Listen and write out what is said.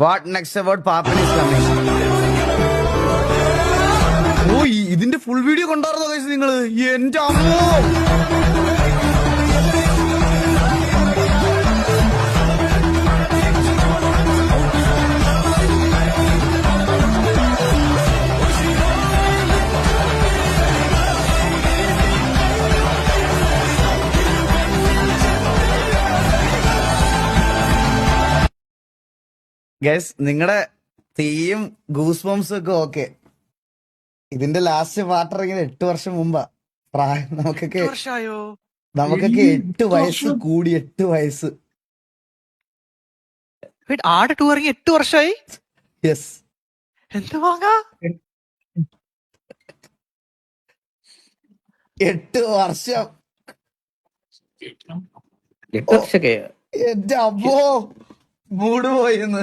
What next about Paappan is coming. ഓ ഇതിന്റെ full video കൊണ്ടായിരുന്നോ guys നിങ്ങള്? എന്റെ അമ്മോ. ഗൈസ് നിങ്ങളുടെ തീയും ഗൂസ് ബംസും ഒക്കെ ഓക്കെ. ഇതിന്റെ ലാസ്റ്റ് പാർട്ട് ഇറങ്ങിയത് 8 വർഷം മുമ്പാ. പ്രായം നമുക്കൊക്കെ 8 വയസ്സ് കൂടി. 8 വയസ്സ്. ആട് 2 ഇറങ്ങി 8 വർഷമായി. യെസ്. എന്ത് വാങ്ങാ 8 വർഷം. 8 വർഷമൊക്കെ എന്റെ അമ്മോ മൂട് പോയിന്ന്.